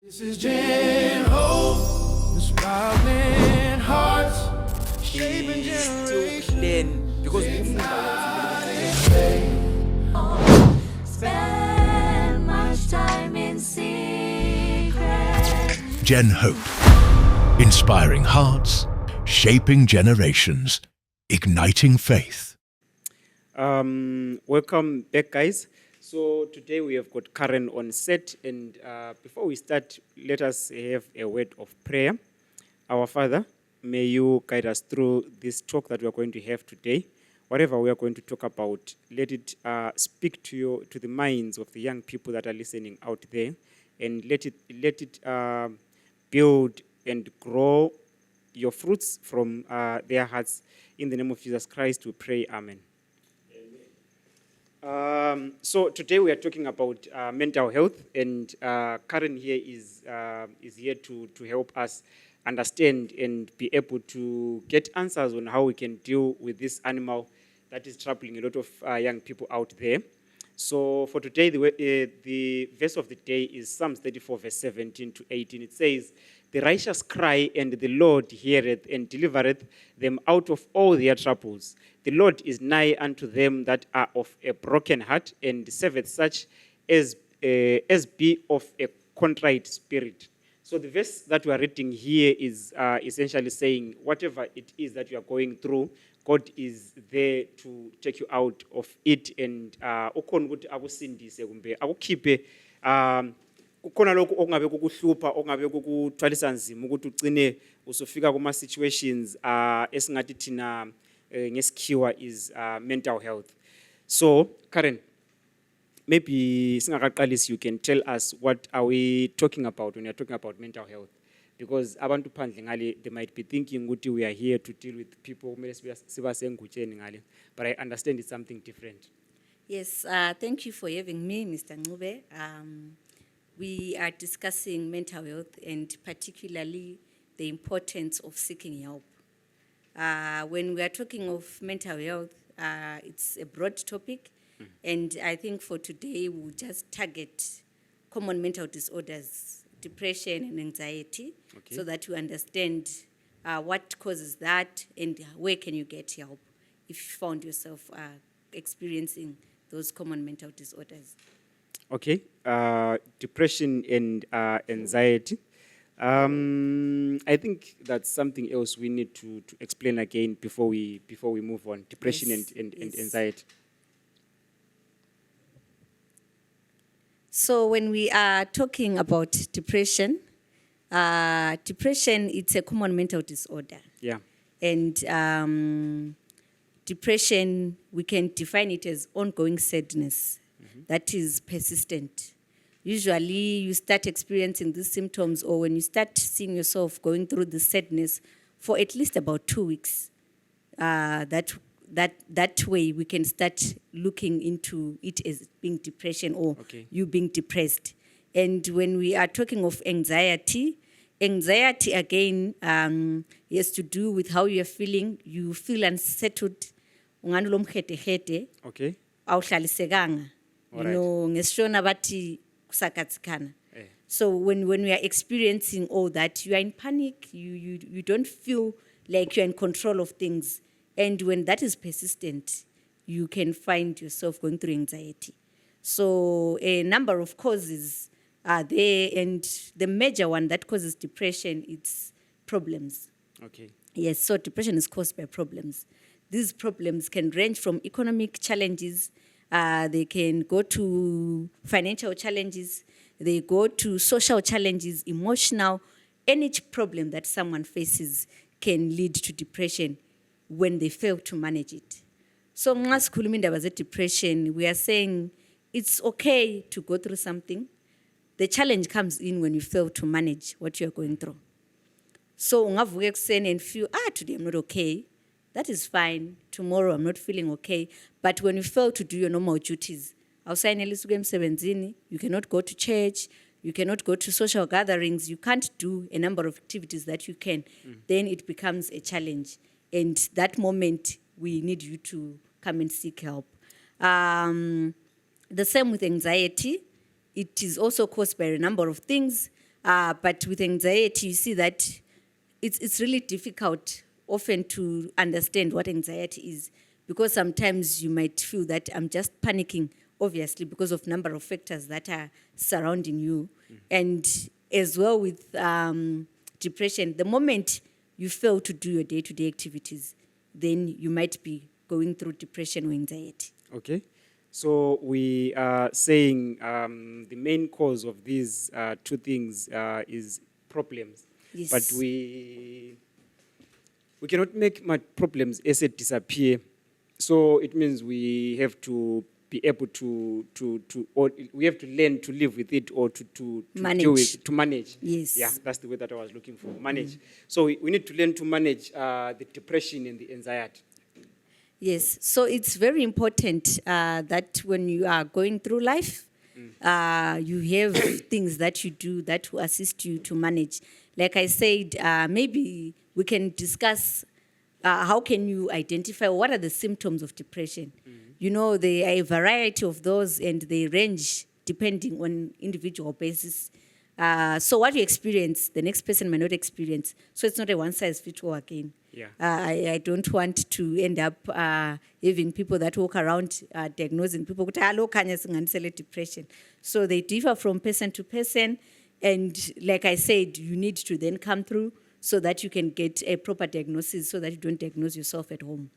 This is Gen Hope, inspiring hearts, shaping generations. Because Spend much time in secret. Gen Hope. Inspiring hearts, shaping generations, igniting faith. welcome back, guys. So today we have got Karen on set, and before we start, let us have a word of prayer. Our Father, may you guide us through this talk that we are going to have today. Whatever we are going to talk about, let it speak to the minds of the young people that are listening out there, and let it build and grow your fruits from their hearts. In the name of Jesus Christ, we pray. Amen. So today we are talking about mental health, and Karen here is here to help us understand and be able to get answers on how we can deal with this animal that is troubling a lot of young people out there. So for today, the verse of the day is Psalms 34, verse 17 to 18. It says, "The righteous cry, and the Lord heareth and delivereth them out of all their troubles. The Lord is nigh unto them that are of a broken heart, and saveth such as be of a contrite spirit." So the verse that we are reading here is essentially saying, whatever it is that you are going through, God is there to take you out of it, and ukhona ukuthi akusindise kumbe akukhiphe kukhona lokho okungabe kukuhlupha okungabe kukuthwalisa nzima ukuthi ugcine usufika kuma situations esingathi thina ngesikhiwa is mental health. So Karen, maybe singakaqalisi, you can tell us what are we talking about when you're talking about mental health, because abantu phandle ngale they might be thinking ukuthi we are here to deal with people kumele sibasengutsheni ngale, but I understand it's something different. Yes, thank you for having me, Mr. Ncube. We are discussing mental health and particularly the importance of seeking help. When we are talking of mental health, it's a broad topic, and I think for today we'll just target common mental disorders, depression and anxiety, Okay. so that you understand what causes that and where can you get help if you found yourself experiencing those common mental disorders. Okay, depression and anxiety. I think that's something else we need to explain again before we move on. Depression Yes, and yes. anxiety. So when we are talking about depression, it's a common mental disorder. Yeah. And depression, we can define it as ongoing sadness that is persistent. Usually you start experiencing these symptoms, or when you start seeing yourself going through the sadness for at least about 2 weeks. That way we can start looking into it as being depression, or Okay. you being depressed. And when we are talking of anxiety again has to do with how you're feeling. You feel unsettled, ungani lo mkhete-khete, Okay. awuhlalisekanga. You Alright. know, ngesishona bathi kusakatsikana. Eh. So when we are experiencing all that, you are in panic, you don't feel like you're in control of things. And when that is persistent, you can find yourself going through anxiety. So a number of causes are there, and the major one that causes depression, it's problems. Okay. Yes, so depression is caused by problems. These problems can range from economic challenges, they can go to financial challenges, they go to social challenges, emotional. Any problem that someone faces can lead to depression when they fail to manage it. So nxa sikhuluma indaba ze-depression, we are saying it's okay to go through something. The challenge comes in when you fail to manage what you are going through. So ungavuka ekuseni and feel, today I'm not okay. That is fine. Tomorrow I'm not feeling okay. But when you fail to do your normal duties, awusayenelisa ukuya emsebenzini, you cannot go to church, you cannot go to social gatherings, you can't do a number of activities that you can, then it becomes a challenge. And that moment, we need you to come and seek help. The same with anxiety. It is also caused by a number of things. But with anxiety, you see that it's really difficult often to understand what anxiety is, because sometimes you might feel that I'm just panicking, obviously, because of number of factors that are surrounding you. And as well with depression, the moment you fail to do your day-to-day activities, then you might be going through depression or anxiety. Okay. So we are saying the main cause of these two things is problems. Yes. But we cannot make my problems as it disappear. So it means we have to be able to or we have to learn to live with it, or to Manage. deal with, to manage. Yes. Yeah, that's the word that I was looking for. Manage. So we need to learn to manage the depression and the anxiety. Yes, so it's very important that when you are going through life, you have things that you do that will assist you to manage. Like I said, maybe we can discuss how can you identify what are the symptoms of depression. You know, there are a variety of those, and they range depending on individual basis. So what you experience, the next person might not experience. So it's not a one-size-fits-all again. Yeah. I don't want to end up having people that walk around diagnosing people with depression. So they differ from person to person. And like I said, you need to then come through so that you can get a proper diagnosis, so that you don't diagnose yourself at home.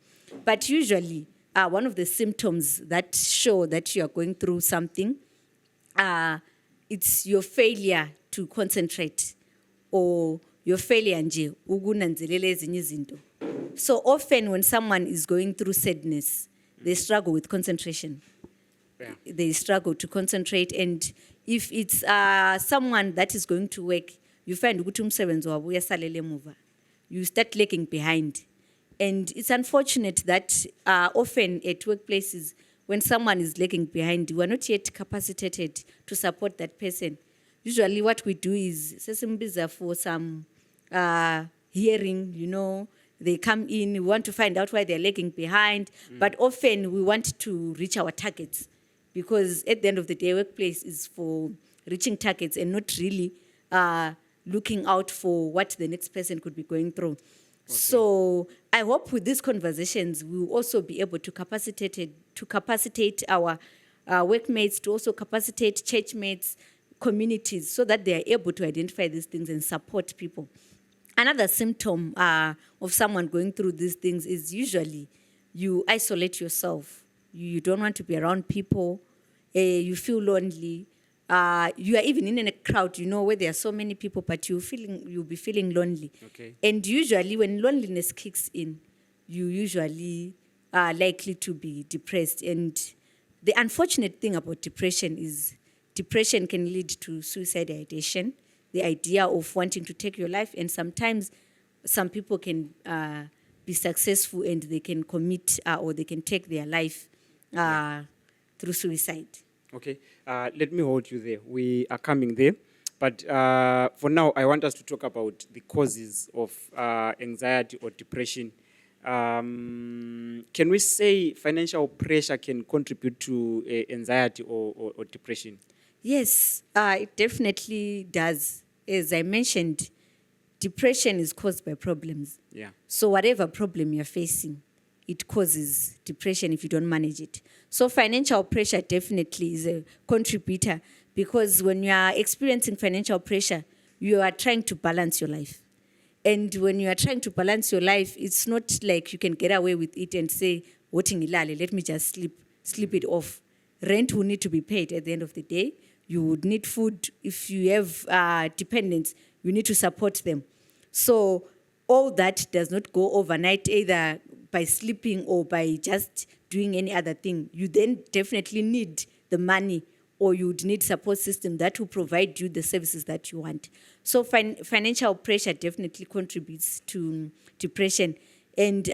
But usually, one of the symptoms that show that you are going through something, it's your failure to concentrate, or your failure nje ukunanzelela ezinye izinto. So often when someone is going through sadness, they struggle with concentration. Yeah. They struggle to concentrate, and if it's someone that is going to work, you find ukuthi umsebenzi wabo uyasalela emuva. You start lagging behind. And it's unfortunate that often at workplaces, when someone is lagging behind, we are not yet capacitated to support that person. Usually what we do is sesimbiza for some hearing, you know, they come in, we want to find out why they're lagging behind, but often we want to reach our targets, because at the end of the day, workplace is for reaching targets and not really looking out for what the next person could be going through. Okay. So I hope with these conversations, we will also be able to capacitate our workmates, to also capacitate churchmates, communities, so that they are able to identify these things and support people. Another symptom of someone going through these things is usually you isolate yourself. You don't want to be around people. You feel lonely. You are even in a crowd, you know, where there are so many people, but you'll be feeling lonely. Okay. And usually when loneliness kicks in, you usually are likely to be depressed. And the unfortunate thing about depression is depression can lead to suicide ideation, the idea of wanting to take your life. And sometimes some people can be successful and they can commit or they can take their life through suicide. Okay, let me hold you there. We are coming there. But for now, I want us to talk about the causes of anxiety or depression. Can we say financial pressure can contribute to anxiety or depression? Yes, it definitely does. As I mentioned, depression is caused by problems. Yeah. So whatever problem you're facing, it causes depression if you don't manage it. So financial pressure definitely is a contributor, because when you are experiencing financial pressure, you are trying to balance your life. And when you are trying to balance your life, it's not like you can get away with it and say, let me just sleep it off. Rent will need to be paid at the end of the day. You would need food. If you have dependents, you need to support them. So all that does not go overnight, either by sleeping or by just doing any other thing. You then definitely need the money, or you would need support system that will provide you the services that you want. So financial pressure definitely contributes to depression. And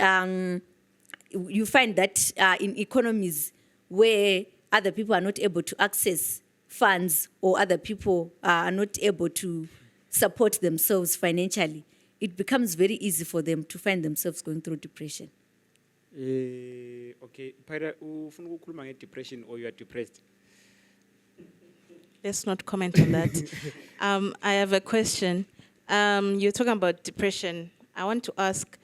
you find that in economies where other people are not able to access funds, or other people are not able to support themselves financially, it becomes very easy for them to find themselves going through depression. Okay, Pyra, ufuna ukukhuluma nge depression, or you are depressed? let's not comment on that. I have a question. You're talking about depression. I want to ask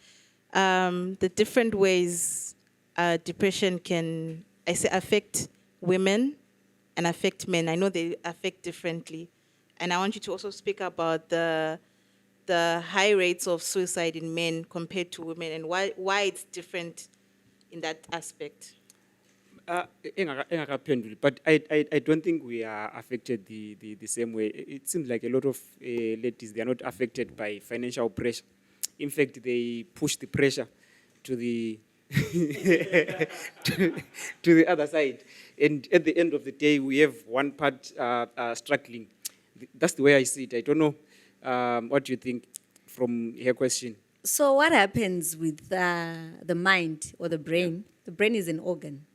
the different ways depression can, I say, affect women and affect men. I know they affect differently. And I want you to also speak about the high rates of suicide in men compared to women and why it's different in that aspect. Engakaphenduli, but I don't think we are affected the same way. It seems like a lot of ladies, they are not affected by financial pressure. In fact, they push the pressure to the to the other side. And at the end of the day, we have one part struggling. That's the way I see it. I don't know. What do you think from her question? So what happens with the mind or the brain? The brain is an organ,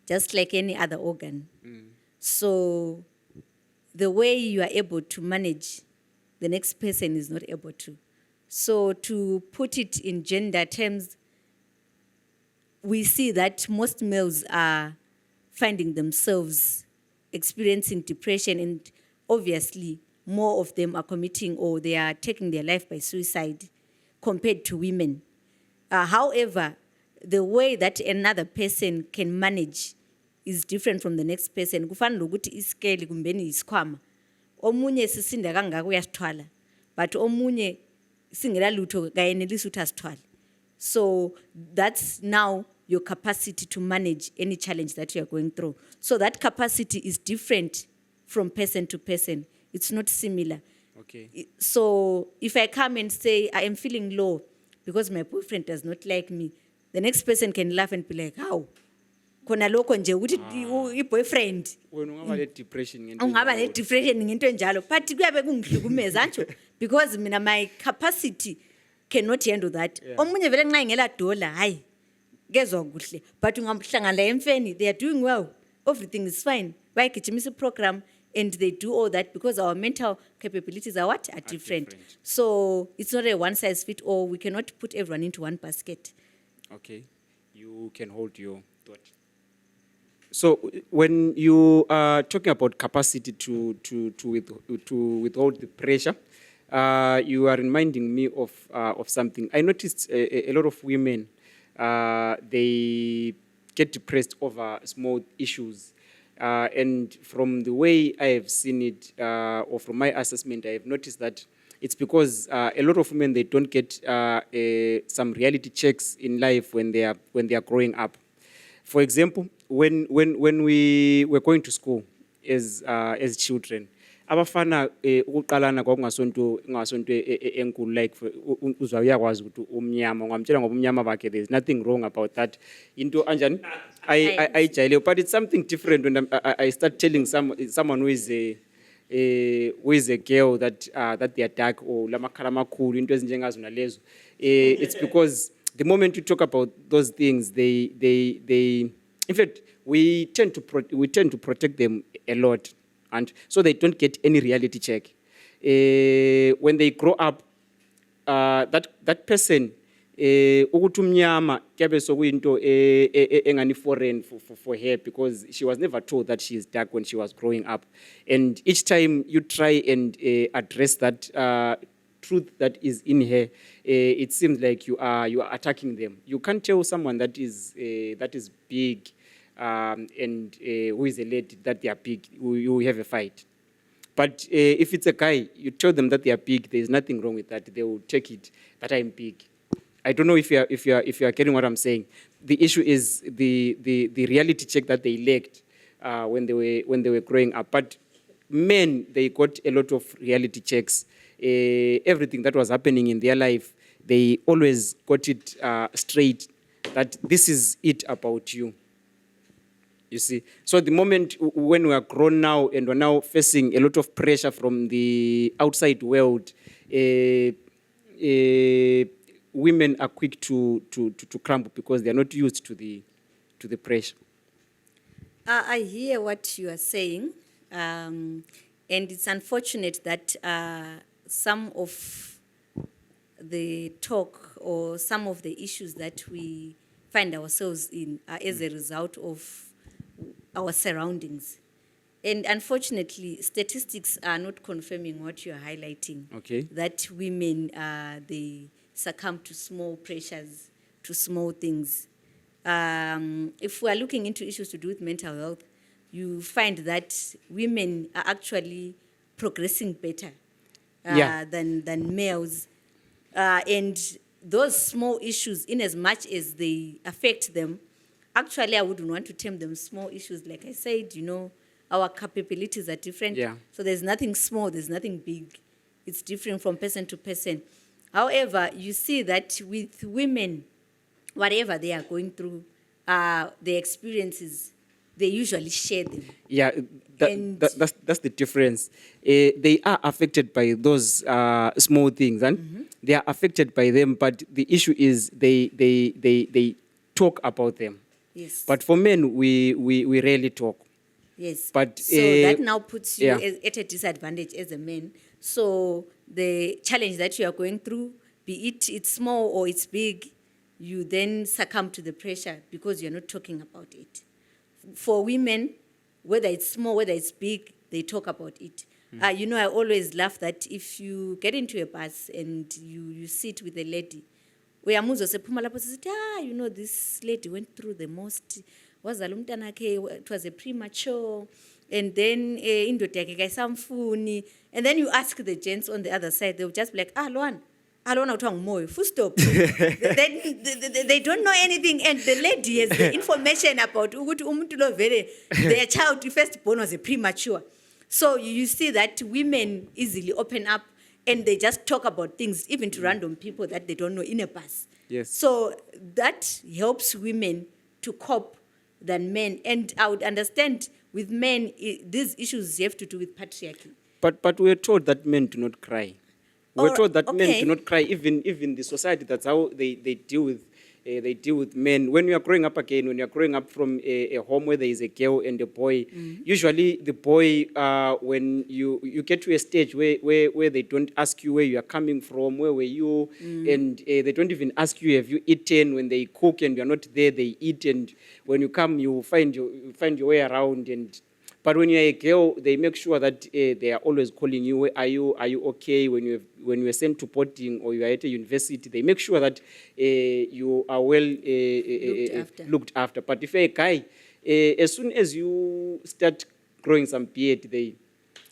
just like any other organ. So the way you are able to manage, the next person is not able to. So to put it in gender terms, we see that most males are finding themselves experiencing depression, and obviously more of them are committing or they are taking their life by suicide compared to women. However, the way that another person can manage is different from the next person. Kufanele ukuthi iskeli kumbeni isikhwama. Omunye sisinda kangaka uyasithwala, but omunye singela lutho kayenelisi ukuthi asithwale. So that's now your capacity to manage any challenge that you are going through. So that capacity is different from person to person. It's not similar. Okay. So if I come and say, I am feeling low because my boyfriend does not like me, the next person can laugh and be like, how? Khona lokho nje ukuthi i-boyfriend. Wena ungaba ne-depression ngento Ungaba enjalo. ne-depression ngento enjalo. But kuyabe kungihlukumeza anjo because mina my capacity cannot handle that. Omunye vele nxa ngela dollar, hayi. Gezwa kuhle. But ungamhlangana emfeni, they are doing well. Everything is fine. Bayagijimisa program and they do all that because our mental capabilities are what? Are different. So it's not a one size fit all. We cannot put everyone into one basket. Okay, you can hold your thought. So when you are talking about capacity to withhold the pressure, you are reminding me of something. I noticed a lot of women, they get depressed over small issues. And from the way I have seen it, or from my assessment, I have noticed that it's because a lot of women, they don't get some reality checks in life when they are growing up. For example, when we were going to school as children, abafana ukuqalana kwakungasonto enkulu, like uzwa uyakwazi ukuthi umnyama ungamtshela ngoba umnyama bakhe, there's nothing wrong about that. Into anjani ayijayile, but it's something different when I start telling someone who is a girl that they are dark or lamakhala amakhulu into ezinjengazo nalezo. It's because the moment you talk about those things, they in fact we tend to protect them a lot, and so they don't get any reality check. When they grow up, that person ukuthi umnyama kuyabe sokuyinto engani foreign for her, because she was never told that she is dark when she was growing up. And each time you try and address that truth that is in her, it seems like you are attacking them. You can't tell someone that is big and who is a lady that they are big, you have a fight. But if it's a guy, you tell them that they are big, there's nothing wrong with that. They will take it that I'm big. I don't know if you are getting what I'm saying. The issue is the reality check that they lacked when they were growing up. But men, they got a lot of reality checks. Everything that was happening in their life, they always got it straight, that this is it about you. You see, so the moment when we are grown now and we're now facing a lot of pressure from the outside world, women are quick to crumble because they are not used to the pressure. I hear what you are saying, and it's unfortunate that some of the talk or some of the issues that we find ourselves in are as a result of our surroundings. And unfortunately, statistics are not confirming what you're highlighting. Okay. That women, they succumb to small pressures, to small things. If we are looking into issues to do with mental health, you find that women are actually progressing better Yeah. than males. And those small issues, in as much as they affect them, actually I wouldn't want to term them small issues. Like I said, our capabilities are different. Yeah. So there's nothing small, there's nothing big. It's different from person to person. However, you see that with women, whatever they are going through, their experiences, they usually share them. Yeah, And- that's the difference. They are affected by those small things, and they are affected by them. But the issue is they talk about them. Yes. But for men, we rarely talk. Yes. But, so that now puts you yeah. at a disadvantage as a man. So the challenge that you are going through, be it's small or it's big, you then succumb to the pressure because you're not talking about it. For women, whether it's small, whether it's big, they talk about it. I always laugh that if you get into a bus and you sit with a lady, this lady went through the most, it was a premature, and then and then you ask the gents on the other side, they'll just be like, Luan, full stop. They don't know anything, and the lady has the information about their child, the firstborn, was a premature. So you see that women easily open up and they just talk about things, even to random people that they don't know in a bus. Yes. So that helps women to cope than men. And I would understand with men, these issues have to do with patriarchy. But we're told that men do not cry. We're told that men okay. do not cry. Even the society, that's how they deal with men. When you are growing up again, when you are growing up from a home where there is a girl and a boy, usually the boy, when you get to a stage where they don't ask you where you are coming from, where were you, and they don't even ask you, have you eaten? When they cook and you are not there, they eat, and when you come, you find your way around. But when you're a girl, they make sure that they are always calling you, are you okay? When you are sent to boarding or you are at a university, they make sure that you are well looked after. But if you're a guy, as soon as you start growing some beard, they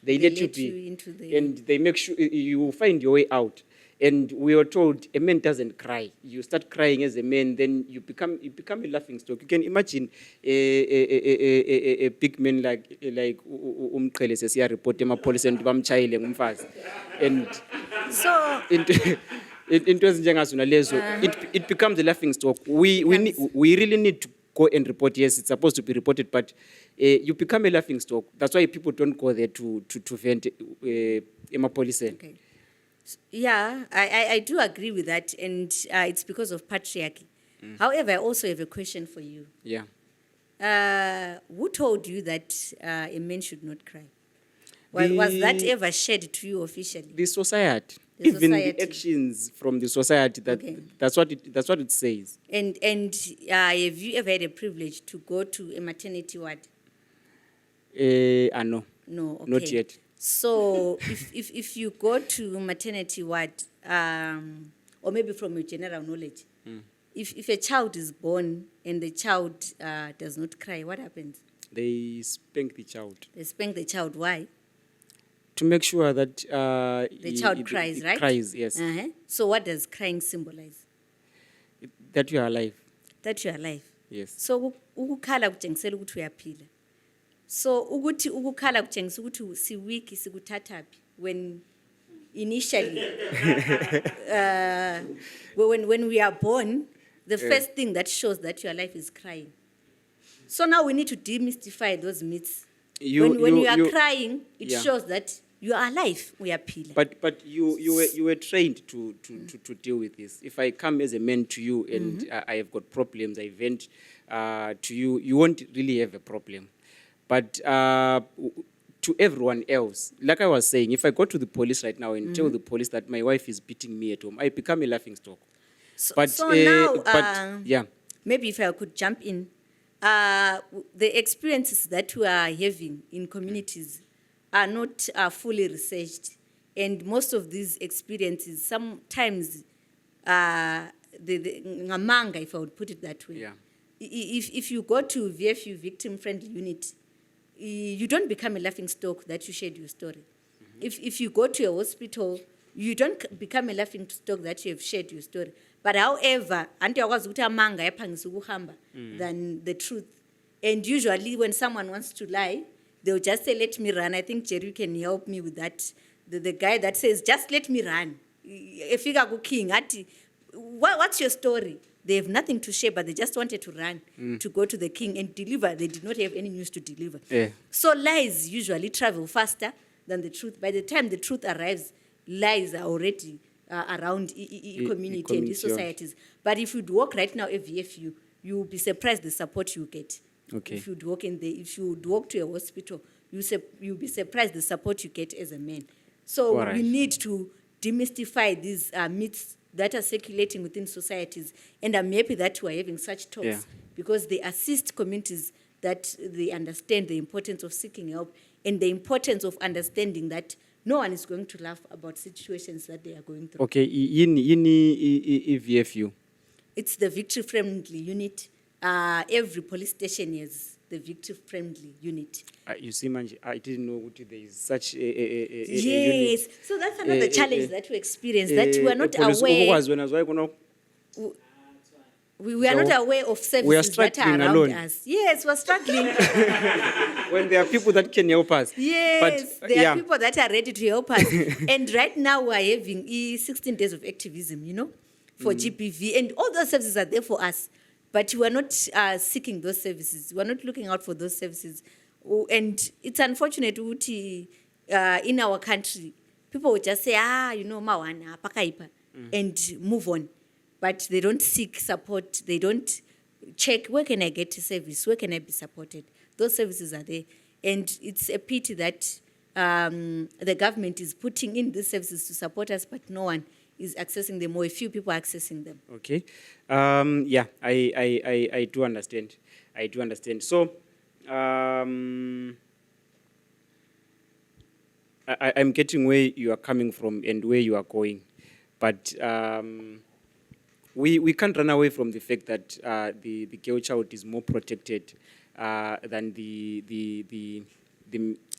let you be. into the- And they make sure you find your way out. And we were told a man doesn't cry. You start crying as a man, then you become a laughing stock. You can imagine a big man like Umqhele sesiya report emapolice and bamchayile ngumfazi. And So into ezinjengazona lezo, it becomes a laughing stock. We really need to go and report. Yes, it's supposed to be reported, but you become a laughing stock. That's why people don't go there to vent emapolice. okay. Yeah, I do agree with that, and it's because of patriarchy. However, I also have a question for you. Yeah. Who told you that a man should not cry? Was that ever shared to you officially? The society. The Even society. the actions from the society. Okay. That's what it says. And have you ever had a privilege to go to a maternity ward? No. No, okay. Not yet. So if you go to maternity ward, or maybe from your general knowledge, if a child is born and the child does not cry, what happens? They spank the child They spank the child. Why? to make sure that The child cries, right? Cries, yes. Uh-huh. So what does crying symbolize? That you are alive. That you are alive. Yes. So ukukhala kutshengisela ukuthi uyaphila. So ukuthi ukukhala kutshengisa ukuthi siwiki sikuthathaphi when initially when we are born, the first thing that shows that your life is crying. So now we need to demystify those myths. When you are crying, it Yeah. shows that you are alive. We are pila. But you were trained to deal with this. If I come as a man to you and I have got problems, I vent to you, you won't really have a problem. But to everyone else, like I was saying, if I go to the police right now and tell the police that my wife is beating me at home, I become a laughing stock. So But now, yeah. maybe if I could jump in, the experiences that we are having in communities are not fully researched. And most of these experiences, sometimes, the ngamanga, if I would put it that way. Yeah. If you go to VFU, victim-friendly unit, you don't become a laughing stock that you shared your story. If you go to a hospital, you don't become a laughing stock that you have shared your story. But however, than the truth. And usually when someone wants to lie, they'll just say, let me run. I think Jerry can help me with that. The guy that says, just let me run. If you go king, what's your story? They have nothing to share, but they just wanted to run to go to the king and deliver. They did not have any news to deliver. Yeah. So lies usually travel faster than the truth. By the time the truth arrives, lies are already around community and community, societies. But if you'd walk right now at VFU, you'll be surprised the support you get. Okay. If you'd walk if you'd walk to a hospital, you'll be surprised the support you get as a man. So All right. we need to demystify these myths that are circulating within societies. And I'm happy that we're having such talks Yeah. because they assist communities that they understand the importance of seeking help and the importance of understanding that no one is going to laugh about situations that they are going through. Okay, yini VFU? It's the victim-friendly unit. Every police station has the victim-friendly unit. You see, Manje, I didn't know what there is such a Yes. unit. So that's another challenge that we experience, that we are not Police aware. officers, when I was like, you know, We are not aware of services we are that are struggling around alone. us. Yes, we're struggling. when there are people that can help us. Yes, But, there yeah. are people that are ready to help us. And right now we're having 16 days of activism, for GPV. And all those services are there for us. But we're not seeking those services. We're not looking out for those services. And it's unfortunate in our country, people will just say, mawana, pakaipa, and move on. But they don't seek support. They don't check, where can I get a service? Where can I be supported? Those services are there. And it's a pity that the government is putting in these services to support us, but no one is accessing them, or a few people are accessing them. Okay. Yeah, I do understand. I do understand. So, I'm getting where you are coming from and where you are going. But we can't run away from the fact that the girl child is more protected than the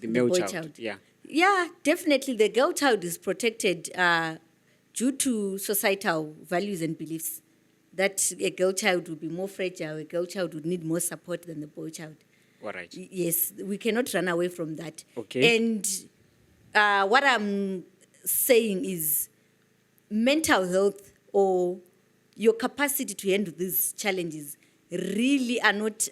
male boy child. Yeah. Yeah, definitely. The girl child is protected due to societal values and beliefs that a girl child would be more fragile, a girl child would need more support than the boy child. All right. Yes, we cannot run away from that. Okay. And what I'm saying is mental health or your capacity to handle these challenges really are not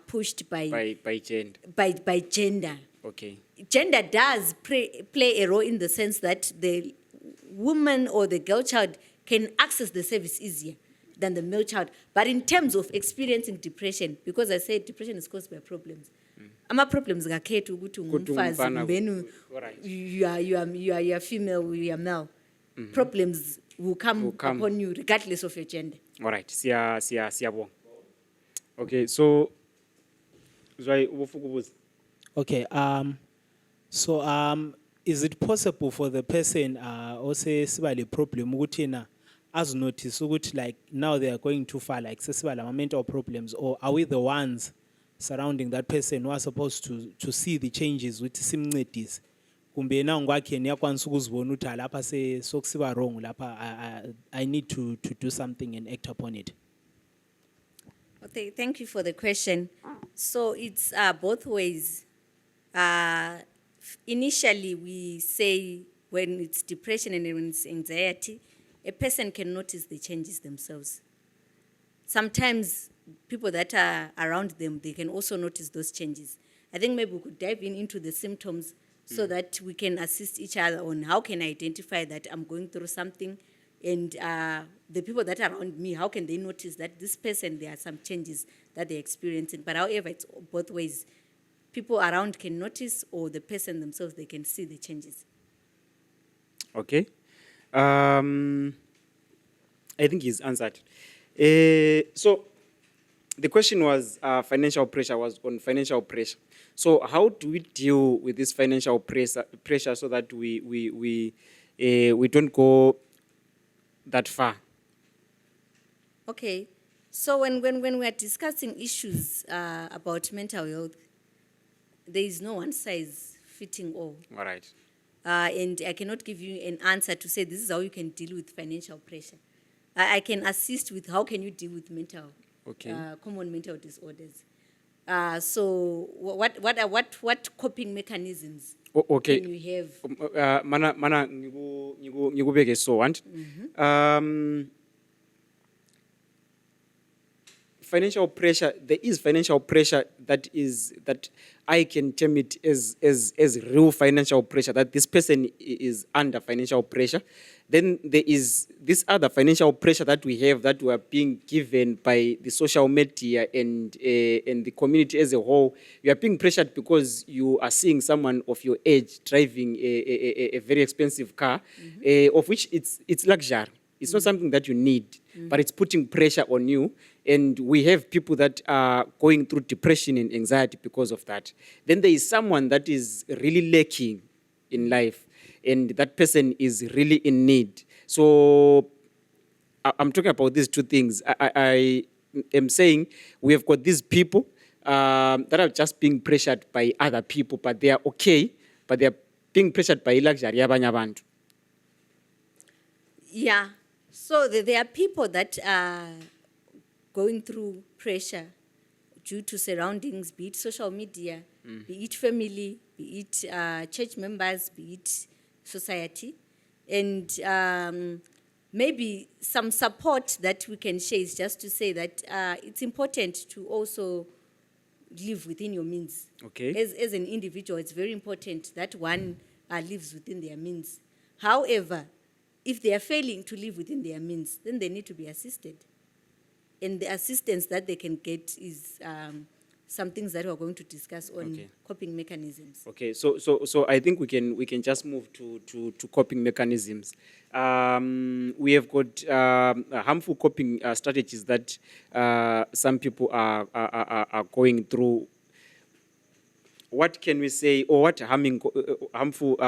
pushed by gender. by gender. Okay. Gender does play a role in the sense that the woman or the girl child can access the service easier than the male child. But in terms of experiencing depression, because I said depression is caused by problems. Ama-problems ngakhetha ukuthi ungumfazi umfana, kumbeni alright. you are female, you are male. Problems will come upon you regardless of your gender. All right. Siyabonga. Okay. So, Okay. So is it possible for the person also siba le problem ukuthi na as notice ukuthi like now they are going too far, like siba la mental problems, or are we the ones surrounding that person who are supposed to see the changes with simncedise kumbe na ngwakhe niyakwanisa ukuzibona ukuthi lapha sokusiba wrong lapha I need to do something and act upon it? Okay, thank you for the question. So it's both ways. Initially, we say when it's depression and when it's anxiety, a person can notice the changes themselves. Sometimes people that are around them, they can also notice those changes. I think maybe we could dive into the symptoms so that we can assist each other on how can I identify that I'm going through something, and the people that are around me, how can they notice that this person, there are some changes that they're experiencing. But however, it's both ways. People around can notice, or the person themselves, they can see the changes. Okay. I think he's answered. So, The question was financial pressure, was on financial pressure. So how do we deal with this financial pressure so that we don't go that far? Okay. So when we are discussing issues about mental health, there is no one size fitting all. All right. And I cannot give you an answer to say this is how you can deal with financial pressure. I can assist with how can you deal with Okay. common mental disorders. So what coping mechanisms Okay. can you have? Mana ngikubeke so and financial pressure, there is financial pressure that I can term it as real financial pressure, that this person is under financial pressure. Then there is this other financial pressure that we have, that we are being given by the social media and the community as a whole. You are being pressured because you are seeing someone of your age driving a very expensive car, of which it's luxury. It's not something that you need, but it's putting pressure on you. And we have people that are going through depression and anxiety because of that. Then there is someone that is really lacking in life, and that person is really in need. So I'm talking about these two things. I am saying we have got these people that are just being pressured by other people, but they are okay, but they are being pressured by luxury yabanye abantu. Yeah. So there are people that are going through pressure due to surroundings, be it social media, be it family, be it church members, be it society. And maybe some support that we can share is just to say that it's important to also live within your means. Okay. As an individual, it's very important that one lives within their means. However, if they are failing to live within their means, then they need to be assisted. And the assistance that they can get is some things that we're going to discuss on coping mechanisms. Okay, so I think we can just move to coping mechanisms. We have got harmful coping strategies that some people are going through. What can we say, or what harmful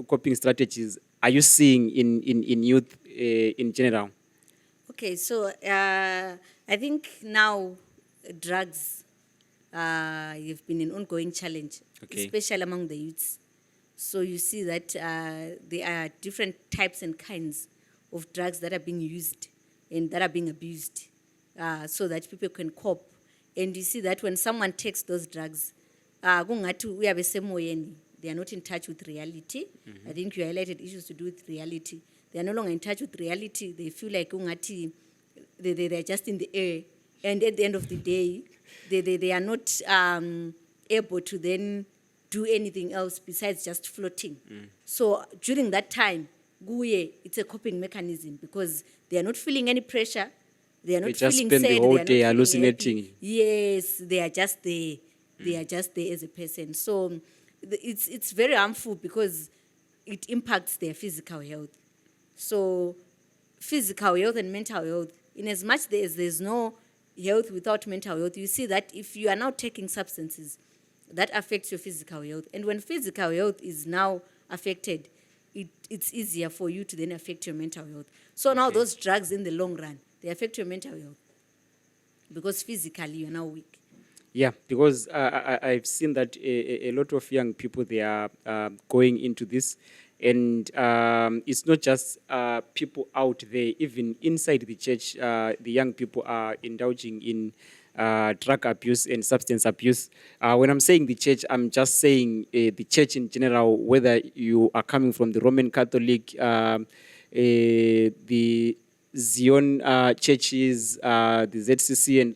coping strategies are you seeing in youth in general? Okay, so I think now drugs have been an ongoing challenge, especially among the youths. So you see that there are different types and kinds of drugs that are being used and that are being abused so that people can cope. And you see that when someone takes those drugs, they are not in touch with reality. I think you highlighted issues to do with reality. They are no longer in touch with reality. They feel like they're just in the air. And at the end of the day, they are not able to then do anything else besides just floating. So during that time, it's a coping mechanism because they are not feeling any pressure. They are not just feeling spend sad. the whole they are day not feeling hallucinating. happy. Yes, they are just there. They are just there as a person. So it's very harmful because it impacts their physical health. So physical health and mental health, in as much as there's no health without mental health, you see that if you are now taking substances, that affects your physical health. And when physical health is now affected, it's easier for you to then affect your mental health. So now those drugs in the long run, they affect your mental health because physically you're now weak. Yeah, because I've seen that a lot of young people, they are going into this. And it's not just people out there, even inside the church, the young people are indulging in drug abuse and substance abuse. When I'm saying the church, I'm just saying the church in general, whether you are coming from the Roman Catholic, the Zion churches, the ZCC, and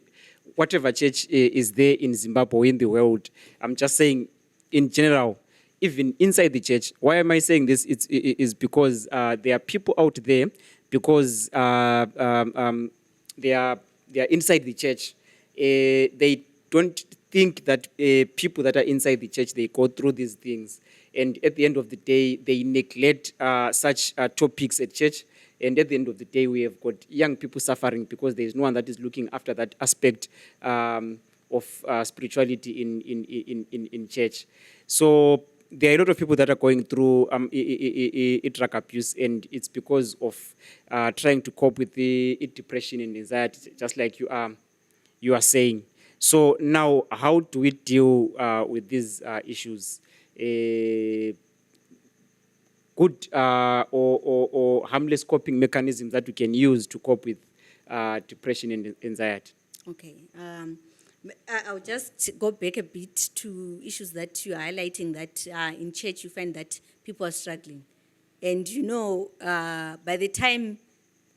whatever church is there in Zimbabwe or in the world. I'm just saying in general, even inside the church. Why am I saying this? It's because there are people out there, because they are inside the church. They don't think that people that are inside the church, they go through these things. And at the end of the day, they neglect such topics at church. And at the end of the day, we have got young people suffering because there is no one that is looking after that aspect of spirituality in church. So there are a lot of people that are going through drug abuse, and it's because of trying to cope with the depression and anxiety, just like you are saying. So now, how do we deal with these issues? Good or harmless coping mechanisms that we can use to cope with depression and anxiety? Okay. I'll just go back a bit to issues that you are highlighting, that in church you find that people are struggling. And by the time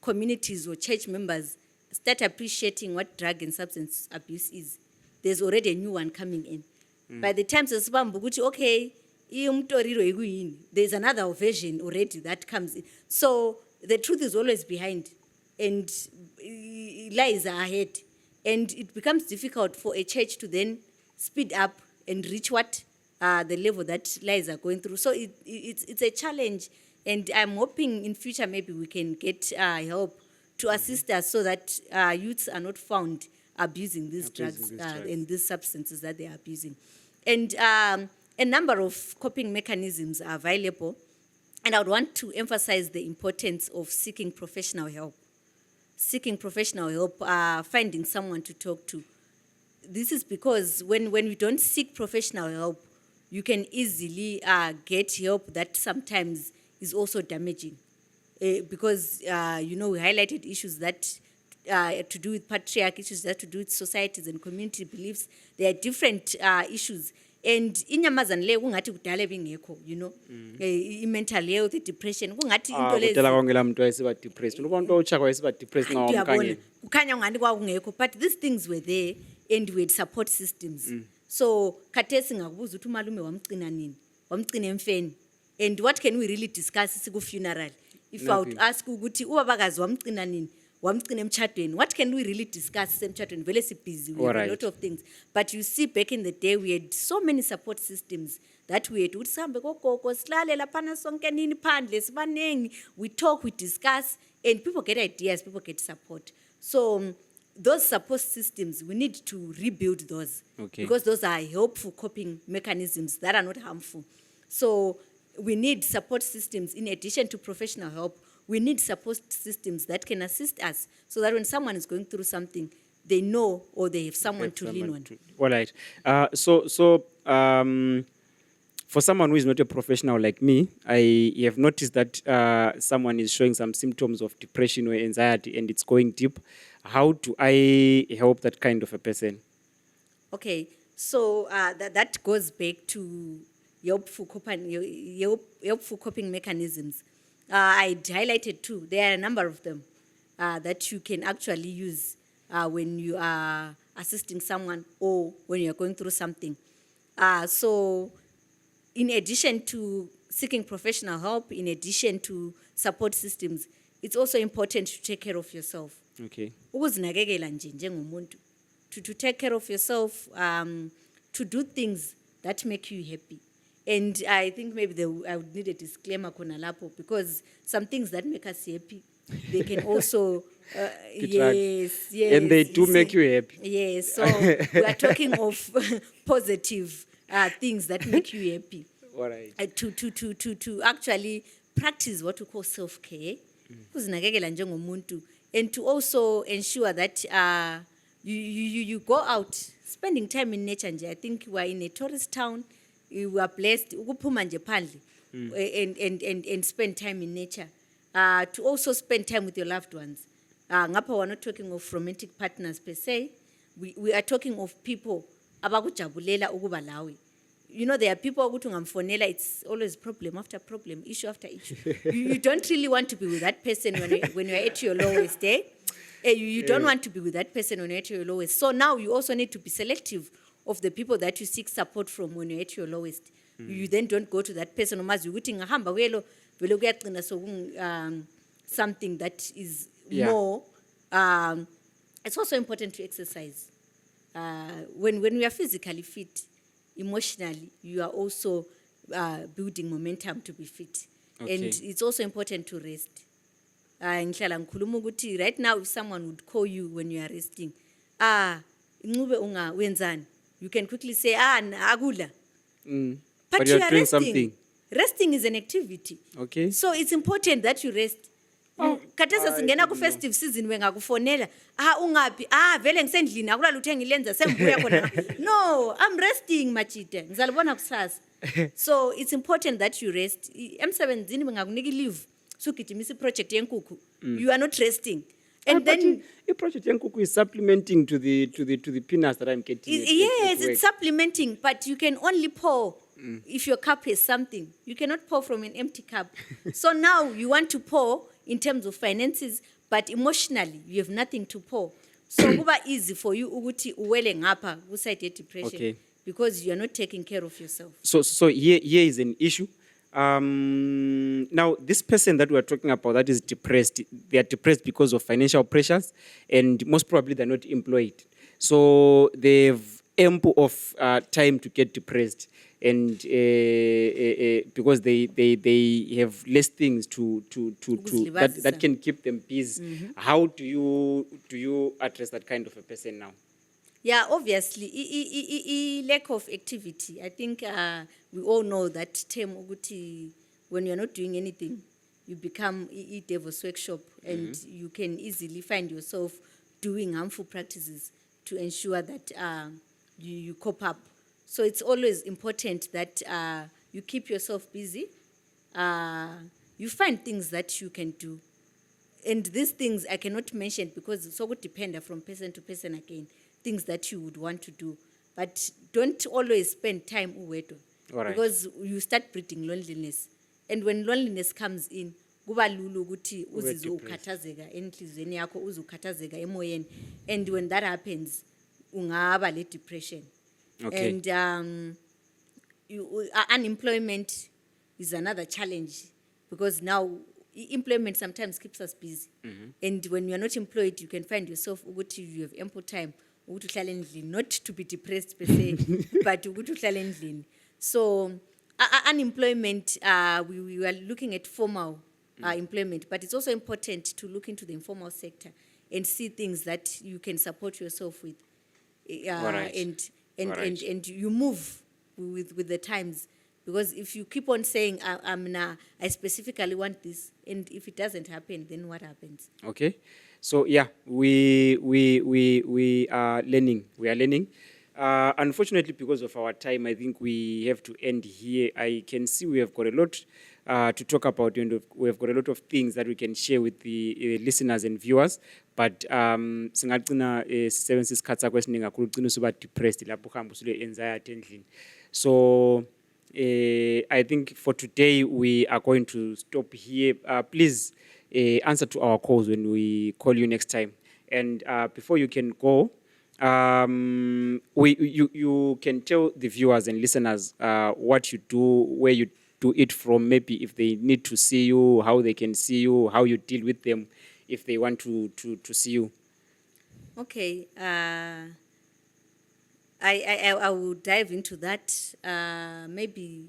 communities or church members start appreciating what drug and substance abuse is, there's already a new one coming in. By the time okay, there's another version already that comes in. So the truth is always behind, and lies are ahead. And it becomes difficult for a church to then speed up and reach what the level that lies are going through. So it's a challenge, and I'm hoping in future maybe we can get help to assist us so that youths are not found abusing these drugs and these substances that they are abusing. And a number of coping mechanisms are available, and I would want to emphasize the importance of seeking professional help. Seeking professional help, finding someone to talk to. This is because when we don't seek professional help, you can easily get help that sometimes is also damaging. Because, we highlighted issues that to do with patriarchy, issues that to do with societies and community beliefs. There are different issues. And inyamazane le kungathi kudala bingekho, mental health, depression, kungathi into lezi kudala kwangela muntu wayesiba depressed. Umuntu ochaka wayesiba depressed Ndiyabona, kukhanya ngani kwakungekho, but these things were there and we had support systems. So khathesi ngakubuza ukuthi umalume wamgcina nini, wamgcina emfeni, and what can we really discuss siku funeral? If I would ask ukuthi ubabakazi wamgcina nini, wamgcina emtshadweni, what can we really discuss emtshadweni? Vele si busy with a lot of things. But you see, back in the day, we had so many support systems that we had. We talk, we discuss, and people get ideas, people get support. So those support systems, we need to rebuild those. Okay. Because those are helpful coping mechanisms that are not harmful. So we need support systems in addition to professional help. We need support systems that can assist us so that when someone is going through something, they know or they have someone to lean on. All right. For someone who is not a professional like me, I have noticed that someone is showing some symptoms of depression or anxiety and it's going deep. How do I help that kind of a person? Okay, so that goes back to helpful coping mechanisms. I highlighted two. There are a number of them that you can actually use when you are assisting someone or when you are going through something. So in addition to seeking professional help, in addition to support systems, it's also important to take care of yourself. Okay. Ukuzinakekela nje njengomuntu. To take care of yourself, to do things that make you happy. And I think maybe I would need a disclaimer kona lapho, because some things that make us happy, they can also, yes. And they do make you happy. Yes, so we are talking of positive things that make you happy. All right. To actually practice what we call self-care, ukuzinakekela njengomuntu, and to also ensure that you go out, spending time in nature. I think we are in a tourist town. We are blessed ukuphuma nje phandle and spend time in nature. To also spend time with your loved ones. Ngapha we're not talking of romantic partners per se. We are talking of people abakujabulela ukuba lawe. There are people who ngamfonela, it's always problem after problem, issue after issue. You don't really want to be with that person when you're at your lowest, eh? You don't want to be with that person when you're at your lowest. So now you also need to be selective of the people that you seek support from when you're at your lowest. You then don't go to that person. Something that is more. It's also important to exercise. When we are physically fit, emotionally, you are also building momentum to be fit. Okay. And it's also important to rest. ngihlala ngikhuluma ukuthi right now if someone would call you when you are resting, incube wenzani, you can quickly say, akula. But But you you're are doing resting. something. Resting is an activity. Okay. So it's important that you rest. Khathesi singena ku-festive season wengakufonela, ungapi, vele ngisendlini akula lutho engilenza sembuya khona. No, I'm resting machite, ngizalibona kusasa. So it's important that you rest. Emsebenzini bengakunika leave, sugijimisa iproject yenkukhu, you are not resting. And then the project Yankuku is supplementing to the peanuts that I'm getting. yes, it's supplementing, but you can only pour if your cup has something. You cannot pour from an empty cup. So now you want to pour in terms of finances, but emotionally you have nothing to pour. So kuba easy for you ukuthi uwele ngapha kuside ye depression, Okay. because you are not taking care of yourself. So here is an issue. Now, this person that we are talking about that is depressed, they are depressed because of financial pressures, and most probably they're not employed. So they've ample of time to get depressed, and because they have less things to that can keep them busy. How do you address that kind of a person now? Yeah, obviously, lack of activity. I think we all know that term ukuthi when you're not doing anything, you become a devil's workshop, and you can easily find yourself doing harmful practices to ensure that you cope up. So it's always important that you keep yourself busy. You find things that you can do. And these things I cannot mention because it's so good depend from person to person again. Things that you would want to do, but don't always spend time uwedwa, All right. because you start breeding loneliness, and when loneliness comes in, kuba lula ukuthi uzizwe ukhathazeka enhlizweni yakho, uzukhathazeka emoyeni, and when that happens, ungaba le depression. Okay. And unemployment is another challenge, because now employment sometimes keeps us busy, and when you are not employed, you can find yourself ukuthi you have ample time. Not to be depressed per se, but so unemployment, we are looking at formal employment, but it's also important to look into the informal sector and see things that you can support yourself with, Alright. and you move with the times, because if you keep on saying I specifically want this, and if it doesn't happen, then what happens? Okay. So yeah, we are learning. We are learning. Unfortunately, because of our time, I think we have to end here. I can see we have got a lot to talk about, and we have got a lot of things that we can share with the listeners and viewers. But singagcina sisebenzisa isikhathi sakho esiningi kakhulu ugcina usuba depressed lapho uhamba usule anxiety endlini. So I think for today we are going to stop here. Please answer to our calls when we call you next time. And before you can go, you can tell the viewers and listeners what you do, where you do it from, maybe if they need to see you, how they can see you, how you deal with them if they want to see you. Okay. I will dive into that. Maybe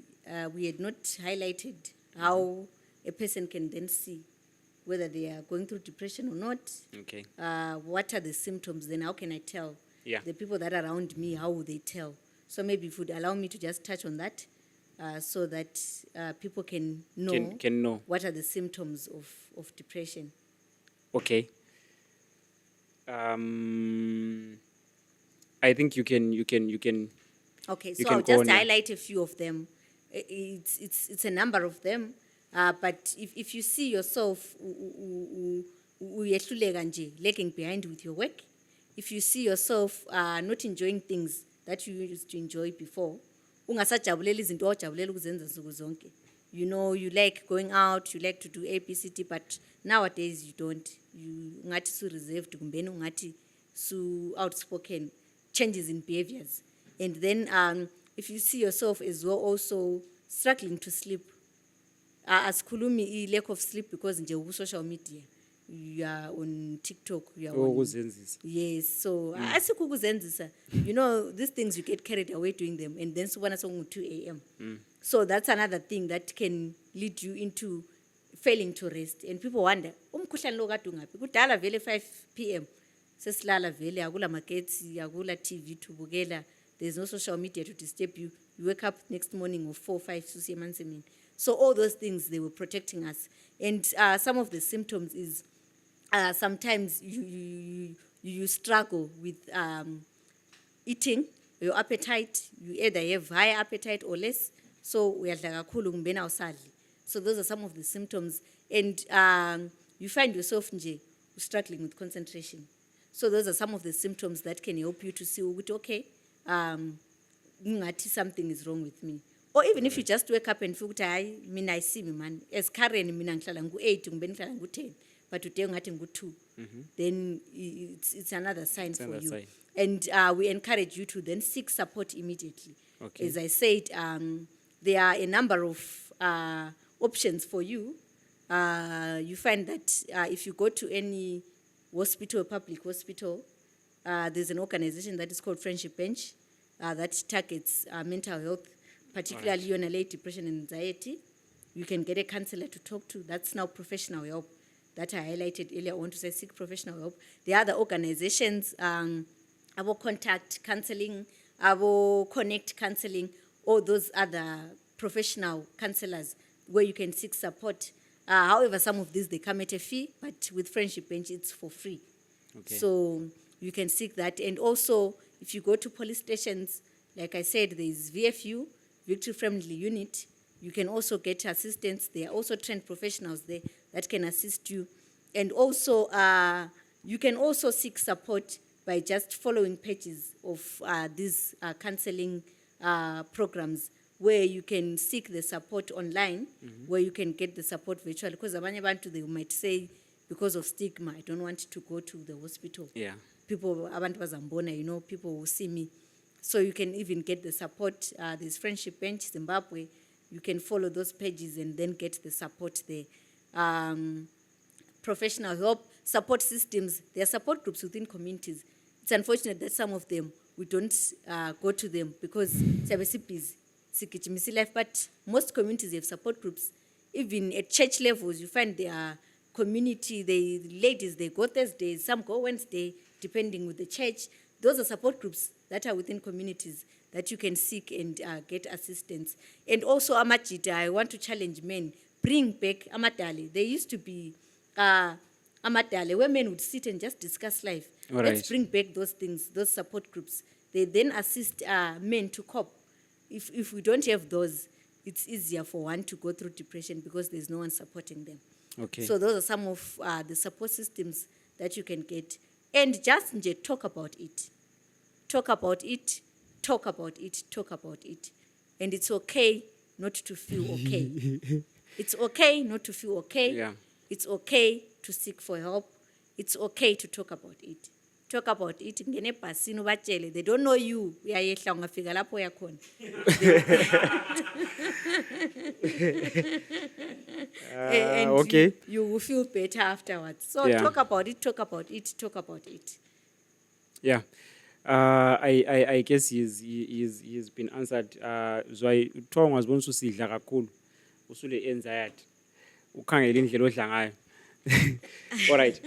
we had not highlighted how a person can then see whether they are going through depression or not. Okay. What are the symptoms? Then how can I tell? Yeah. The people that are around me, how will they tell? So maybe if you would allow me to just touch on that, so that people can know, Can know. what are the symptoms of depression. Okay. I think you can. Okay, You so can I'll go just on, yeah. highlight a few of them. It's a number of them, but if you see yourself uyehluleka nje, lagging behind with your work, if you see yourself not enjoying things that you used to enjoy before, ungasajabulela izinto ojabulela ukuzenza nsuku zonke. You know, you like going out, you like to do ABCD, but nowadays you don't. You ungathi su reserved kumbeni ungathi su outspoken, changes in behaviors. And then if you see yourself as well also struggling to sleep, asikhulumi lack of sleep because nje social media, you are on TikTok, you are on, Ukuzenzisa. yes, so asikho ukuzenzisa. You know, these things you get carried away doing them, and then subana song 2 a.m. So that's another thing that can lead you into failing to rest. And people wonder, umkhuhlane lo kade ungaphi? Kudala vele 5 p.m. sesilala vele akula magetsi, akula TV to bukela. There's no social media to disturb you. You wake up next morning or 4, 5, susi emansemini. So all those things, they were protecting us. And some of the symptoms is sometimes you struggle with eating, your appetite. You either have high appetite or less. So uyadla kakhulu kumbena awusadli. So those are some of the symptoms. And you find yourself nje struggling with concentration. So those are some of the symptoms that can help you to see, okay, something is wrong with me. Or even if you just wake up and feel, I see me, man. As Karen, mina ngihlala ngu-8, ngibeni ngihlala ngu-10. But today ngathi ngu-2. Then it's another sign for you. Sign. And we encourage you to then seek support immediately. Okay. As I said, there are a number of options for you. You find that if you go to any hospital, public hospital, there's an organization that is called Friendship Bench that targets mental health, particularly unalate depression and anxiety. You can get a counselor to talk to. That's now professional help that I highlighted earlier. I want to say seek professional help. The other organizations, our contact counseling, our connect counseling, all those other professional counselors where you can seek support. However, some of these, they come at a fee, but with Friendship Bench, it's for free. Okay. So you can seek that. And also, if you go to police stations, like I said, there is VFU, Victory Friendly Unit. You can also get assistance. There are also trained professionals there that can assist you. And also, you can also seek support by just following pages of these counseling programs where you can seek the support online, where you can get the support virtually. Because abanye bantu, they might say, because of stigma, I don't want to go to the hospital. Yeah. People, abantu bazambona, people will see me. So you can even get the support. There's Friendship Bench, Zimbabwe. You can follow those pages and then get the support there. Professional help, support systems. There are support groups within communities. It's unfortunate that some of them, we don't go to them because it's busy. Life, but most communities have support groups. Even at church levels, you find there are community, the ladies, they go Thursdays, some go Wednesday, depending with the church. Those are support groups that are within communities that you can seek and get assistance. And also, Amajita, I want to challenge men, bring back Amadale. There used to be Amadale, where men would sit and just discuss life. All Let's right. bring back those things, those support groups. They then assist men to cope. If we don't have those, it's easier for one to go through depression because there's no one supporting them. Okay. So those are some of the support systems that you can get. And just talk about it. Talk about it, talk about it, talk about it. And it's okay not to feel okay. It's okay not to feel okay. Yeah. It's okay to seek for help. It's okay to talk about it. Talk about it. Ngene bhasini ubatshele. They don't know you. Uyayehla ungafika lapho uyakhona. And okay. you will feel better afterwards. So Yeah. talk about it, talk about it, talk about it. Yeah. I guess he's been answered. Zwa uthiwa ungazibona ususidla kakhulu usule anxiety ukhangela indlela odla ngayo. All right.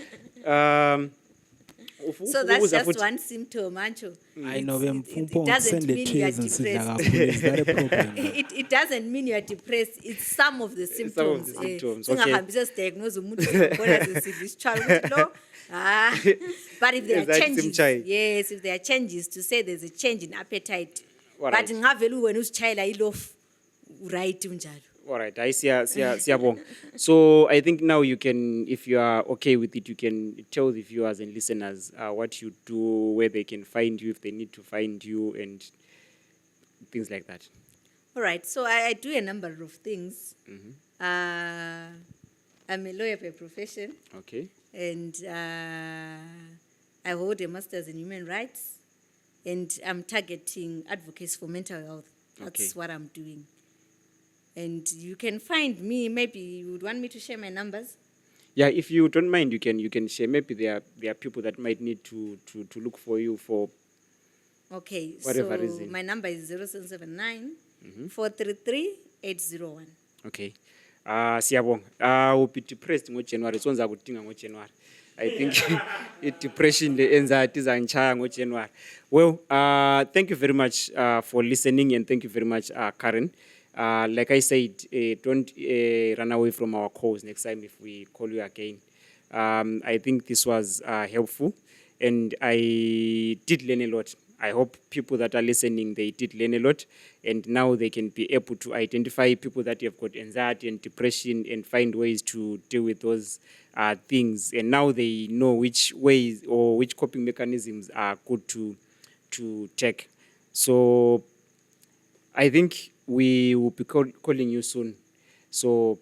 So that's just one symptom, Ancho. I know them It doesn't mean you are depressed. Is that a problem? It doesn't mean you are depressed. It's some of the symptoms. some of the symptoms, okay. Singahambisa sidiagnose umuntu ngibona sesidla isitshwala ukuthi lo. But if there are Anxiety changes, simchayi. yes, if there are changes to say there's a change in appetite. All But right. ngavela wena usitshayela ilofu right unjalo. All right, siyabonga. So I think now you can, if you are okay with it, you can tell the viewers and listeners what you do, where they can find you, if they need to find you, and things like that. All right, so I do a number of things. I'm a lawyer by profession. Okay. And I hold a master's in human rights, and I'm targeting advocates for mental health. That's Okay. what I'm doing. And you can find me, maybe you would want me to share my numbers. Yeah, if you don't mind, you can share. Maybe there are people that might need to look for you for Okay, Whatever so reason. my number is 0779 433 801. Okay. Siyabonga. Will be depressed ngoJanuary. Sonza kudinga ngoJanuary. I think depression, the anxiety is January. Well, thank you very much for listening, and thank you very much, Karen. Like I said, don't run away from our calls next time if we call you again. I think this was helpful, and I did learn a lot. I hope people that are listening, they did learn a lot, and now they can be able to identify people that have got anxiety and depression and find ways to deal with those things. And now they know which ways or which coping mechanisms are good to take. So I think we will be calling you soon. So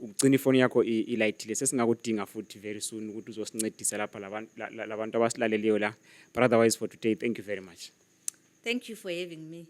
ugcina ifoni yakho ilayithile sesingakudinga futhi very soon ukuthi uzosincedisa lapha labantu abasilaleleyo la. But otherwise for today, thank you very much. Thank you for having me.